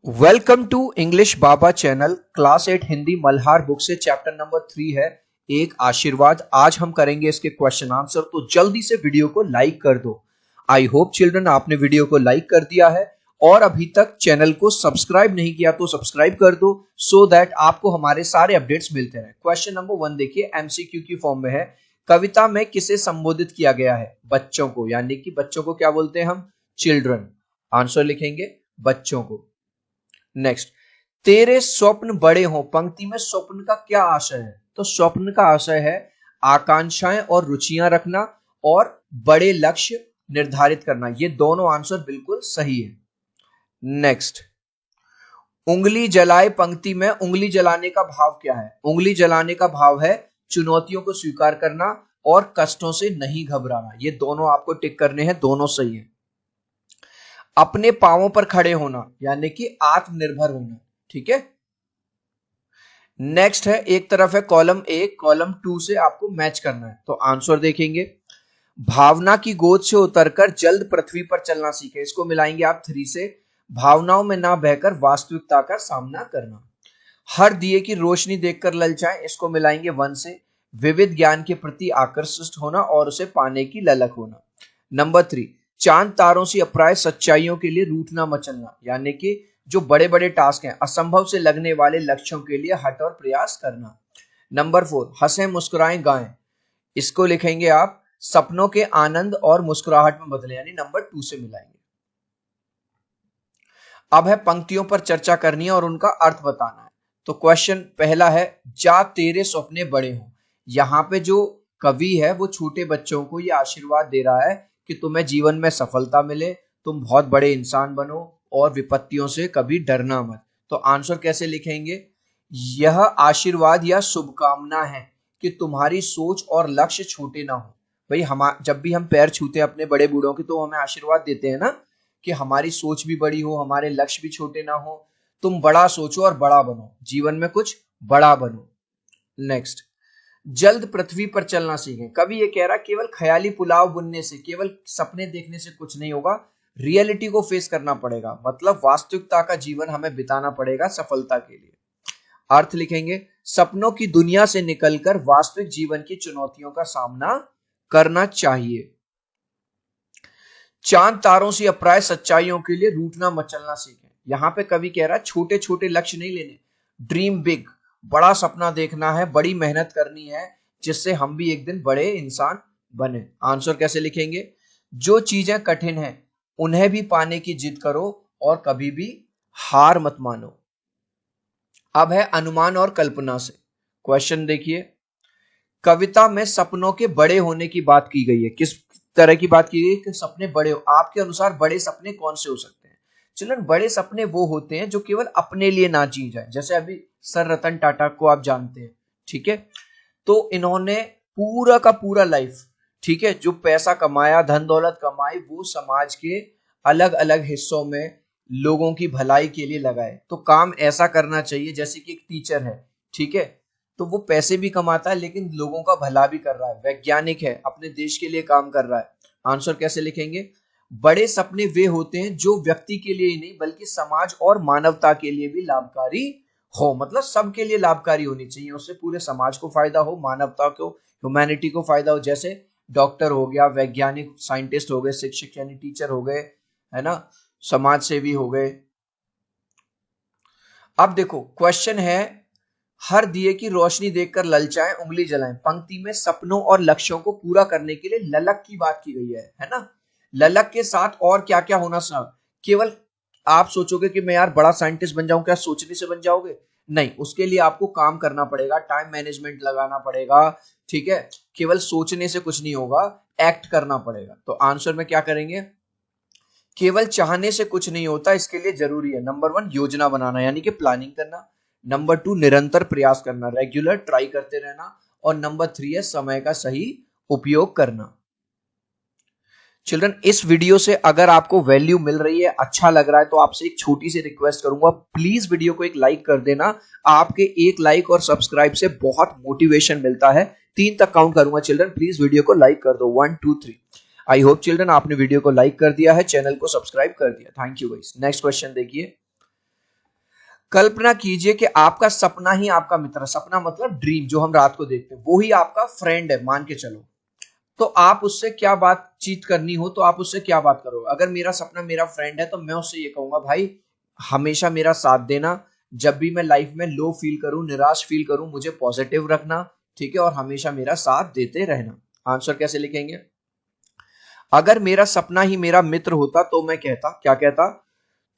Welcome to English Baba channel. Class 8 Hindi Malhar book से chapter number 3 है एक आशीर्वाद। आज हम करेंगे इसके क्वेश्चन आंसर, तो जल्दी से वीडियो को लाइक कर दो। आई होप चिल्ड्रन आपने वीडियो को लाइक कर दिया है और अभी तक चैनल को सब्सक्राइब नहीं किया तो सब्सक्राइब कर दो सो दैट आपको हमारे सारे अपडेट्स मिलते रहे। क्वेश्चन नंबर 1 देखिए, एमसीक्यू की फॉर्म में है। कविता में किसे संबोधित किया गया है? बच्चों को, यानी कि बच्चों को क्या बोलते हैं हम? चिल्ड्रन। आंसर लिखेंगे बच्चों को। नेक्स्ट, तेरे स्वप्न बड़े हों। पंक्ति में स्वप्न का क्या आशय है? तो स्वप्न का आशय है आकांक्षाएं और रुचियां रखना और बड़े लक्ष्य निर्धारित करना। ये दोनों आंसर बिल्कुल सही है। नेक्स्ट, उंगली जलाए। पंक्ति में उंगली जलाने का भाव क्या है? उंगली जलाने का भाव है चुनौतियों को स्वीकार करना और कष्टों से नहीं घबराना। ये दोनों आपको टिक करने हैं, दोनों सही है। अपने पांवों पर खड़े होना यानी कि आत्मनिर्भर होना। ठीक है। नेक्स्ट है, एक तरफ है कॉलम 1, कॉलम 2 से आपको मैच करना है। तो आंसर देखेंगे, भावना की गोद से उतरकर जल्द पृथ्वी पर चलना सीखे। इसको मिलाएंगे आप 3 से, भावनाओं में ना बहकर वास्तविकता का सामना करना। हर दिए की रोशनी देखकर ललचाएं। इसको मिलाएंगे 1 से, विविध ज्ञान के प्रति आकर्षित होना और उसे पाने की ललक होना। नंबर 3, चांद तारों से अप्राय सच्चाइयों के लिए रूठना मचलना, यानी कि जो बड़े बड़े टास्क हैं, असंभव से लगने वाले लक्ष्यों के लिए हट और प्रयास करना। नंबर 4, हंसें मुस्कुराएं गाएं। इसको लिखेंगे आप सपनों के आनंद और मुस्कुराहट में बदले, यानी नंबर 2 से मिलाएंगे। अब है पंक्तियों पर चर्चा करनी है और उनका अर्थ बताना है। तो क्वेश्चन पहला है, जा तेरे सपने बड़े हों। यहाँ पे जो कवि है वो छोटे बच्चों को ये आशीर्वाद दे रहा है कि तुम्हें जीवन में सफलता मिले, तुम बहुत बड़े इंसान बनो और विपत्तियों से कभी डरना मत। तो आंसर कैसे लिखेंगे? यह आशीर्वाद या शुभकामना है कि तुम्हारी सोच और लक्ष्य छोटे ना हो। भाई हम जब भी हम पैर छूते हैं अपने बड़े बूढ़ों के तो हमें आशीर्वाद देते हैं ना कि हमारी सोच भी बड़ी हो, हमारे लक्ष्य भी छोटे ना हो। तुम बड़ा सोचो और बड़ा बनो, जीवन में कुछ बड़ा बनो। नेक्स्ट, जल्द पृथ्वी पर चलना सीखें। कभी ये कह रहा केवल ख्याली पुलाव बुनने से, केवल सपने देखने से कुछ नहीं होगा, रियलिटी को फेस करना पड़ेगा। मतलब वास्तविकता का जीवन हमें बिताना पड़ेगा सफलता के लिए। अर्थ लिखेंगे, सपनों की दुनिया से निकलकर वास्तविक जीवन की चुनौतियों का सामना करना चाहिए। चांद तारों से अप्राय सच्चाइयों के लिए रूठना मचलना सीखें। यहां पे कवि कह रहा है छोटे छोटे लक्ष्य नहीं लेने, ड्रीम बिग, बड़ा सपना देखना है, बड़ी मेहनत करनी है जिससे हम भी एक दिन बड़े इंसान बने। आंसर कैसे लिखेंगे? जो चीजें कठिन हैं उन्हें भी पाने की जिद करो और कभी भी हार मत मानो। अब है अनुमान और कल्पना से। क्वेश्चन देखिए, कविता में सपनों के बड़े होने की बात की गई है। किस तरह की बात की गई है कि सपने बड़े हो? आपके अनुसार बड़े सपने कौन से हो सकते हैं? चिल्ड्रन, बड़े सपने वो होते हैं जो केवल अपने लिए ना जी जाए। जैसे अभी सर रतन टाटा को आप जानते हैं, ठीक है, तो इन्होंने पूरा का पूरा लाइफ, ठीक है, जो पैसा कमाया, धन दौलत कमाई, वो समाज के अलग अलग हिस्सों में लोगों की भलाई के लिए लगाए। तो काम ऐसा करना चाहिए जैसे कि एक टीचर है, ठीक है, तो वो पैसे भी कमाता है लेकिन लोगों का भला भी कर रहा है। वैज्ञानिक है, अपने देश के लिए काम कर रहा है। आंसर कैसे लिखेंगे? बड़े सपने वे होते हैं जो व्यक्ति के लिए ही नहीं बल्कि समाज और मानवता के लिए भी लाभकारी हो। मतलब सबके लिए लाभकारी होनी चाहिए, उससे पूरे समाज को फायदा हो, मानवता को, ह्यूमैनिटी को फायदा हो। जैसे डॉक्टर हो गया, वैज्ञानिक साइंटिस्ट हो गए, शिक्षक यानी टीचर हो गए, है ना, समाज सेवी हो गए। अब देखो क्वेश्चन है, हर दिए की रोशनी देखकर ललचाएं, उंगली जलाएं। पंक्ति में सपनों और लक्ष्यों को पूरा करने के लिए ललक की बात की गई है ना। ललक के साथ और क्या क्या होना चाहिए? केवल आप सोचोगे कि मैं यार बड़ा साइंटिस्ट बन जाऊं, क्या सोचने से बन जाओगे? नहीं, उसके लिए आपको काम करना पड़ेगा, टाइम मैनेजमेंट लगाना पड़ेगा, ठीक है। केवल सोचने से कुछ नहीं होगा, एक्ट करना पड़ेगा। तो आंसर में क्या करेंगे? केवल चाहने से कुछ नहीं होता, इसके लिए जरूरी है नंबर 1 योजना बनाना यानी कि प्लानिंग करना, नंबर 2 निरंतर प्रयास करना, रेगुलर ट्राई करते रहना, और नंबर 3 है समय का सही उपयोग करना। चिल्ड्रन, इस वीडियो से अगर आपको वैल्यू मिल रही है, अच्छा लग रहा है, तो आपसे एक छोटी सी रिक्वेस्ट करूंगा, प्लीज वीडियो को एक लाइक कर देना। आपके एक लाइक और सब्सक्राइब से बहुत मोटिवेशन मिलता है। 3 तक काउंट करूंगा चिल्ड्रन, प्लीज वीडियो को लाइक कर दो। 1 2 3। आई होप चिल्ड्रन आपने वीडियो को लाइक कर दिया है, चैनल को सब्सक्राइब कर दिया। Thank you guys. Next question देखिए, कल्पना कीजिए कि आपका सपना ही आपका मित्र है। सपना मतलब ड्रीम, जो हम रात को देखते हैं, वो ही आपका फ्रेंड है मान के चलो। तो आप उससे क्या बातचीत करनी हो तो आप उससे क्या बात करोगे? अगर मेरा सपना मेरा फ्रेंड है तो मैं उससे ये कहूंगा, भाई हमेशा मेरा साथ देना, जब भी मैं लाइफ में लो फील करूं, निराश फील करूं, मुझे पॉजिटिव रखना, ठीक है, और हमेशा मेरा साथ देते रहना। आंसर कैसे लिखेंगे? अगर मेरा सपना ही मेरा मित्र होता तो मैं कहता, क्या कहता?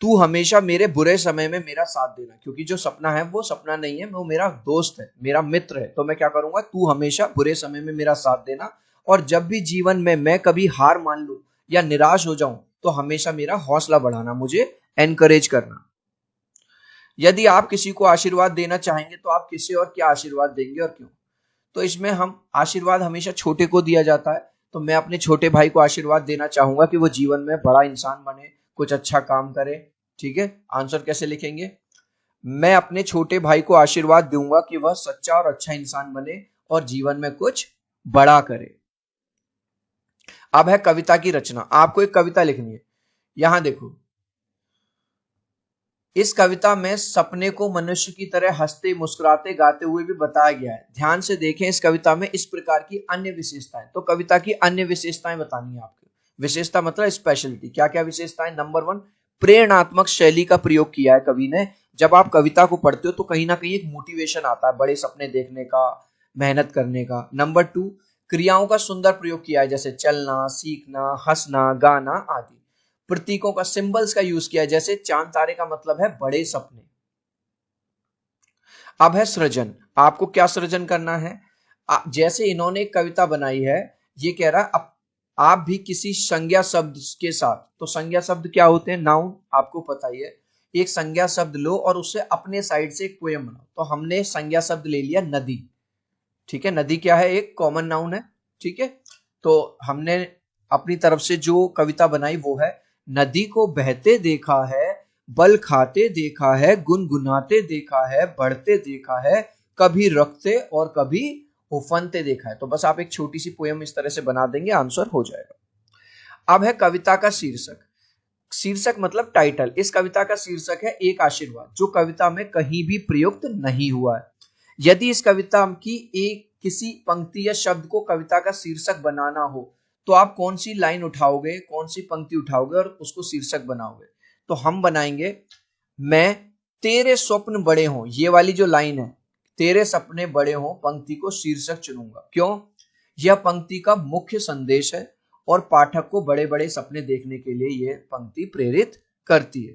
तू हमेशा मेरे बुरे समय में मेरा साथ देना। क्योंकि जो सपना है वो सपना नहीं है, वो मेरा दोस्त है, मेरा मित्र है। तो मैं क्या करूंगा? तू हमेशा बुरे समय में मेरा साथ देना, और जब भी जीवन में मैं कभी हार मान लूं या निराश हो जाऊं तो हमेशा मेरा हौसला बढ़ाना, मुझे एनकरेज करना। यदि आप किसी को आशीर्वाद देना चाहेंगे तो आप किसे और क्या आशीर्वाद देंगे और क्यों? तो इसमें हम आशीर्वाद हमेशा छोटे को दिया जाता है, तो मैं अपने छोटे भाई को आशीर्वाद देना चाहूंगा कि वो जीवन में बड़ा इंसान बने, कुछ अच्छा काम करे। ठीक है, आंसर कैसे लिखेंगे? मैं अपने छोटे भाई को आशीर्वाद दूंगा कि वह सच्चा और अच्छा इंसान बने और जीवन में कुछ बड़ा करे। अब है कविता की रचना। आपको एक कविता लिखनी है। यहां देखो, इस कविता में सपने को मनुष्य की तरह हंसते मुस्कुराते गाते हुए भी बताया गया है। ध्यान से देखें, इस कविता में इस प्रकार की अन्य विशेषताएं। तो कविता की अन्य विशेषताएं बतानी है आपको। विशेषता मतलब स्पेशलिटी। क्या क्या विशेषताएं? नंबर 1, प्रेरणात्मक शैली का प्रयोग किया है कवि ने। जब आप कविता को पढ़ते हो तो कहीं ना कहीं एक मोटिवेशन आता है बड़े सपने देखने का, मेहनत करने का। नंबर 2, क्रियाओं का सुंदर प्रयोग किया है, जैसे चलना, सीखना, हंसना, गाना आदि। प्रतीकों का, सिंबल्स का यूज किया है, जैसे चांद तारे का मतलब है बड़े सपने। अब है सृजन। आपको क्या सृजन करना है? जैसे इन्होंने एक कविता बनाई है, ये कह रहा है आप भी किसी संज्ञा शब्द के साथ। तो संज्ञा शब्द क्या होते हैं? नाउन, आपको पता ही है। एक संज्ञा शब्द लो और उससे अपने साइड से एक पोयम बनाओ। तो हमने संज्ञा शब्द ले लिया नदी। ठीक है, नदी क्या है? एक कॉमन नाउन है। ठीक है, तो हमने अपनी तरफ से जो कविता बनाई वो है, नदी को बहते देखा है, बल खाते देखा है, गुनगुनाते देखा है, बढ़ते देखा है, कभी रखते और कभी उफनते देखा है। तो बस आप एक छोटी सी पोयम इस तरह से बना देंगे, आंसर हो जाएगा। अब है कविता का शीर्षक। शीर्षक मतलब टाइटल। इस कविता का शीर्षक है एक आशीर्वाद, जो कविता में कहीं भी प्रयुक्त नहीं हुआ है। यदि इस कविता की एक किसी पंक्ति या शब्द को कविता का शीर्षक बनाना हो तो आप कौन सी लाइन उठाओगे, कौन सी पंक्ति उठाओगे और उसको शीर्षक बनाओगे? तो हम बनाएंगे, मैं तेरे स्वप्न बड़े हों, ये वाली जो लाइन है, तेरे सपने बड़े हों, पंक्ति को शीर्षक चुनूंगा। क्यों? यह पंक्ति का मुख्य संदेश है और पाठक को बड़े बड़े सपने देखने के लिए यह पंक्ति प्रेरित करती है।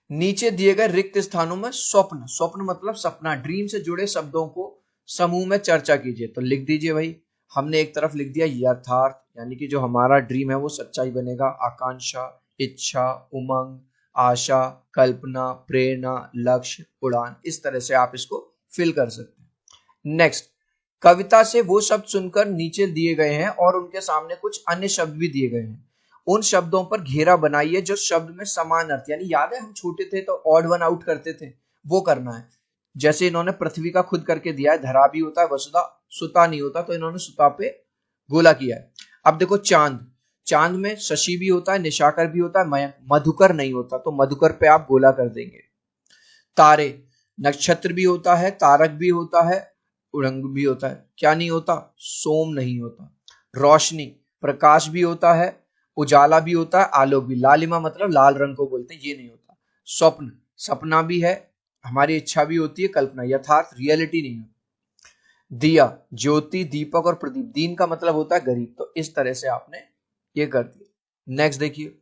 नीचे दिए गए रिक्त स्थानों में स्वप्न, स्वप्न मतलब सपना, ड्रीम से जुड़े शब्दों को समूह में चर्चा कीजिए। तो लिख दीजिए भाई, हमने एक तरफ लिख दिया यथार्थ, यानी कि जो हमारा ड्रीम है वो सच्चाई बनेगा। आकांक्षा, इच्छा, उमंग, आशा, कल्पना, प्रेरणा, लक्ष्य, उड़ान। इस तरह से आप इसको फिल कर सकते हैं। नेक्स्ट, कविता से वो शब्द चुनकर नीचे दिए गए हैं और उनके सामने कुछ अन्य शब्द भी दिए गए हैं। उन शब्दों पर घेरा बनाइए जो शब्द में समान अर्थ, यानी याद है हम छोटे थे तो ऑड वन आउट करते थे, वो करना है। जैसे इन्होंने पृथ्वी का खुद करके दिया है, धरा भी होता है वसुधा, सुता नहीं होता, तो इन्होंने सुता पे गोला किया है। अब देखो चांद, चांद में शशि भी होता है, निशाकर भी होता है, मयंक, मधुकर नहीं होता, तो मधुकर पे आप गोला कर देंगे। तारे, नक्षत्र भी होता है, तारक भी होता है, उड़ंग भी होता है, क्या नहीं होता? सोम नहीं होता। रोशनी, प्रकाश भी होता है, उजाला भी होता है, आलोक भी। लालिमा मतलब लाल रंग को बोलते हैं, ये नहीं होता। स्वप्न, सपना भी है, हमारी इच्छा भी होती है, कल्पना, यथार्थ, रियलिटी नहीं होती। दिया, ज्योति, दीपक और प्रदीप। दीन का मतलब होता है गरीब। तो इस तरह से आपने ये कर दिया। नेक्स्ट देखिए,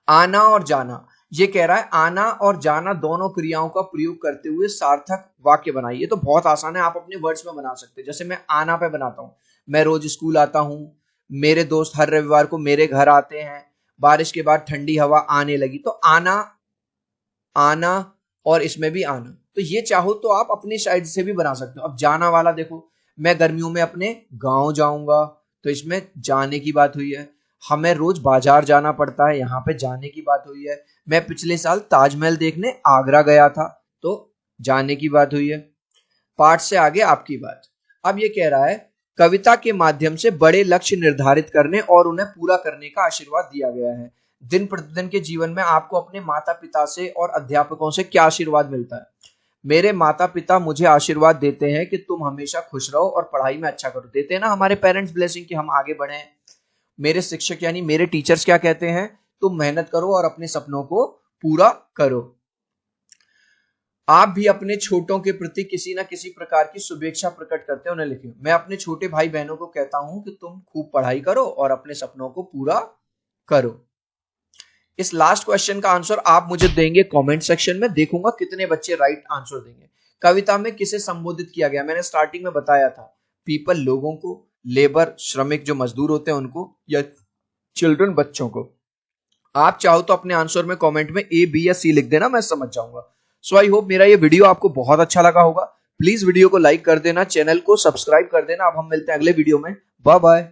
आना और जाना। ये कह रहा है आना और जाना दोनों क्रियाओं का प्रयोग करते हुए सार्थक वाक्य बनाइए। ये तो बहुत आसान है, आप अपने वर्ड्स में बना सकते हैं। जैसे मैं आना पे बनाता हूं, मैं रोज स्कूल आता हूं, मेरे दोस्त हर रविवार को मेरे घर आते हैं, बारिश के बाद ठंडी हवा आने लगी। तो आना, आना और इसमें भी आना। तो ये चाहो तो आप अपनी साइड से भी बना सकते हो। अब जाना वाला देखो, मैं गर्मियों में अपने गांव जाऊंगा, तो इसमें जाने की बात हुई है। हमें रोज बाजार जाना पड़ता है, यहाँ पे जाने की बात हुई है। मैं पिछले साल ताजमहल देखने आगरा गया था, तो जाने की बात हुई है। पाठ से आगे आपकी बात। अब ये कह रहा है कविता के माध्यम से बड़े लक्ष्य निर्धारित करने और उन्हें पूरा करने का आशीर्वाद दिया गया है। दिन प्रतिदिन के जीवन में आपको अपने माता पिता से और अध्यापकों से क्या आशीर्वाद मिलता है? मेरे माता पिता मुझे आशीर्वाद देते हैं कि तुम हमेशा खुश रहो और पढ़ाई में अच्छा करो। देते हैं ना हमारे पेरेंट्स ब्लेसिंग कि हम आगे बढ़े। मेरे शिक्षक यानी मेरे टीचर्स क्या कहते हैं? तुम मेहनत करो और अपने सपनों को पूरा करो। आप भी अपने छोटों के प्रति किसी ना किसी प्रकार की शुभेच्छा प्रकट करते हैं, उन्हें लिखिए। मैं अपने छोटे भाई बहनों को कहता हूं कि तुम खूब पढ़ाई करो और अपने सपनों को पूरा करो। इस लास्ट क्वेश्चन का आंसर आप मुझे देंगे कमेंट सेक्शन में, देखूंगा कितने बच्चे राइट आंसर देंगे। कविता में किसे संबोधित किया गया? मैंने स्टार्टिंग में बताया था, पीपल लोगों को, लेबर श्रमिक जो मजदूर होते हैं उनको, या चिल्ड्रन बच्चों को। आप चाहो तो अपने आंसर में कमेंट में ए बी या सी लिख देना, मैं समझ जाऊंगा। सो आई होप मेरा ये वीडियो आपको बहुत अच्छा लगा होगा। प्लीज वीडियो को लाइक कर देना, चैनल को सब्सक्राइब कर देना। अब हम मिलते हैं अगले वीडियो में। Bye bye.